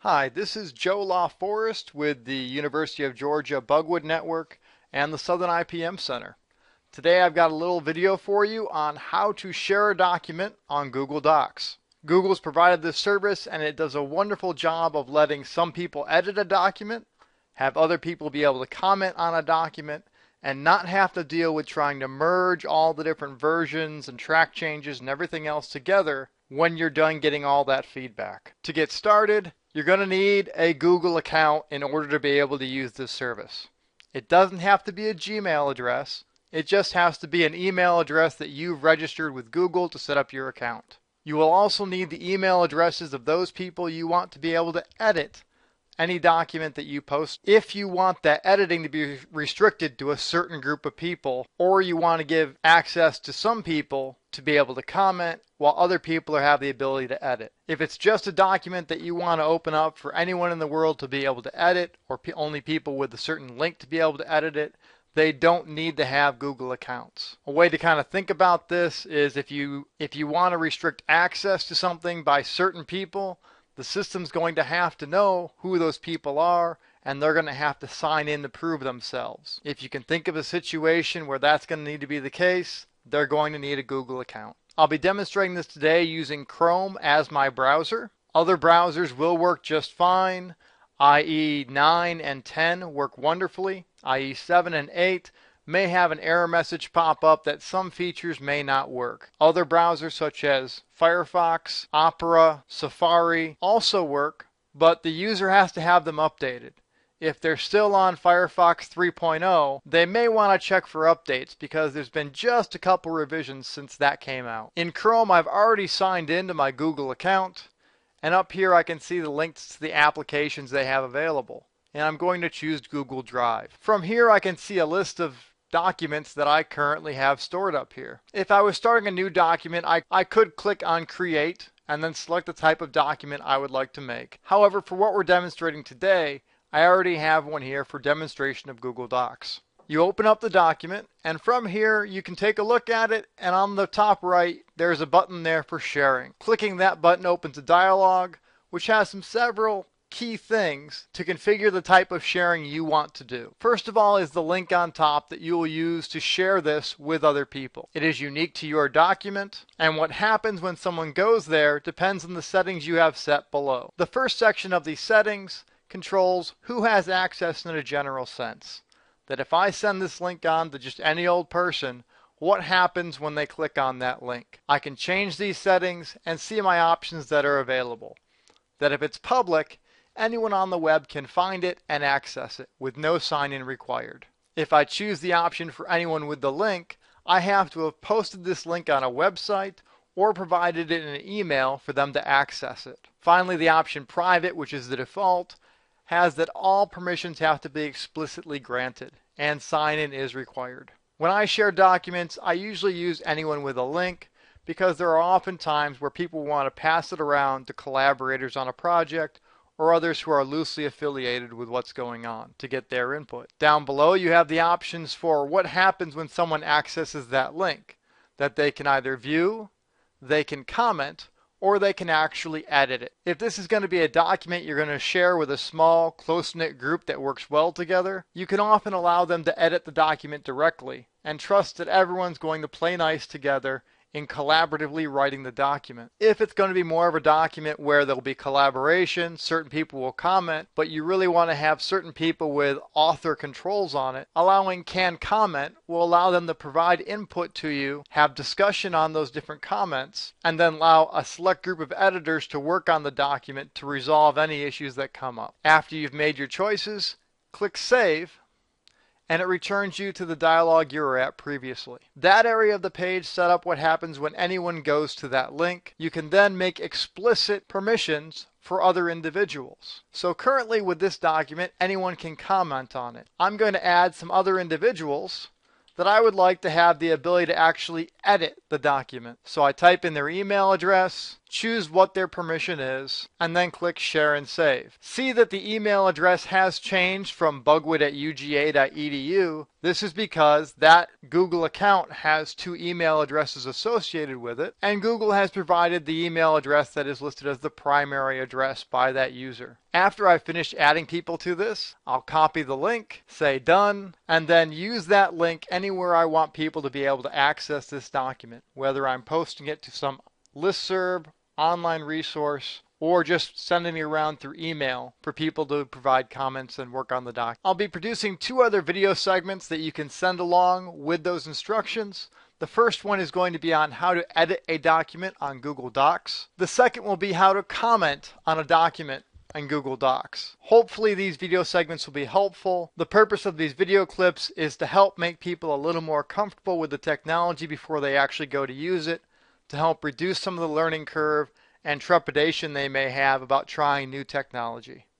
Hi, this is Joe LaForest with the University of Georgia Bugwood Network and the Southern IPM Center. Today I've got a little video for you on how to share a document on Google Docs. Google's provided this service and it does a wonderful job of letting some people edit a document, have other people be able to comment on a document, and not have to deal with trying to merge all the different versions and track changes and everything else together when you're done getting all that feedback. To get started, you're going to need a Google account in order to be able to use this service. It doesn't have to be a Gmail address. It just has to be an email address that you've registered with Google to set up your account. You will also need the email addresses of those people you want to be able to edit any document that you post. If you want that editing to be restricted to a certain group of people, or you want to give access to some people to be able to comment while other people have the ability to edit. If it's just a document that you want to open up for anyone in the world to be able to edit, or only people with a certain link to be able to edit it, they don't need to have Google accounts. A way to kind of think about this is if you want to restrict access to something by certain people, the system's going to have to know who those people are, and they're going to have to sign in to prove themselves. If you can think of a situation where that's going to need to be the case, they're going to need a Google account. I'll be demonstrating this today using Chrome as my browser. Other browsers will work just fine. IE 9 and 10 work wonderfully. IE 7 and 8 may have an error message pop up that some features may not work. Other browsers such as Firefox, Opera, Safari also work, but the user has to have them updated. If they're still on Firefox 3.0, they may want to check for updates because there's been just a couple revisions since that came out. In Chrome, I've already signed into my Google account, and up here I can see the links to the applications they have available. And I'm going to choose Google Drive. From here I can see a list of documents that I currently have stored up here. If I was starting a new document, I could click on Create and then select the type of document I would like to make. However, for what we're demonstrating today, I already have one here for demonstration of Google Docs. You open up the document, and from here you can take a look at it, and on the top right there's a button there for sharing. Clicking that button opens a dialog which has several key things to configure the type of sharing you want to do. First of all is the link on top that you will use to share this with other people. It is unique to your document, and what happens when someone goes there depends on the settings you have set below. The first section of these settings controls who has access in a general sense. That if I send this link on to just any old person, what happens when they click on that link? I can change these settings and see my options that are available. That if it's public, anyone on the web can find it and access it with no sign-in required. If I choose the option for anyone with the link, I have to have posted this link on a website or provided it in an email for them to access it. Finally, the option private, which is the default, has that all permissions have to be explicitly granted and sign-in is required. When I share documents, I usually use anyone with a link because there are often times where people want to pass it around to collaborators on a project or others who are loosely affiliated with what's going on to get their input. Down below you have the options for what happens when someone accesses that link. That they can either view, they can comment, or they can actually edit it. If this is going to be a document you're going to share with a small, close-knit group that works well together, you can often allow them to edit the document directly and trust that everyone's going to play nice together in collaboratively writing the document. If it's going to be more of a document where there'll be collaboration, certain people will comment, but you really want to have certain people with author controls on it, allowing can comment will allow them to provide input to you, have discussion on those different comments, and then allow a select group of editors to work on the document to resolve any issues that come up. After you've made your choices, click Save, and it returns you to the dialog you were at previously. That area of the page set up what happens when anyone goes to that link. You can then make explicit permissions for other individuals. So currently with this document, anyone can comment on it. I'm going to add some other individuals that I would like to have the ability to actually edit the document. So I type in their email address, choose what their permission is, and then click Share and Save. See that the email address has changed from bugwood@uga.edu. This is because that Google account has 2 email addresses associated with it, and Google has provided the email address that is listed as the primary address by that user. After I finish adding people to this, I'll copy the link, say done, and then use that link anywhere I want people to be able to access this document, whether I'm posting it to some listserv, online resource, or just sending it around through email for people to provide comments and work on the doc. I'll be producing 2 other video segments that you can send along with those instructions. The first one is going to be on how to edit a document on Google Docs. The second will be how to comment on a document in Google Docs. Hopefully these video segments will be helpful. The purpose of these video clips is to help make people a little more comfortable with the technology before they actually go to use it, to help reduce some of the learning curve and trepidation they may have about trying new technology.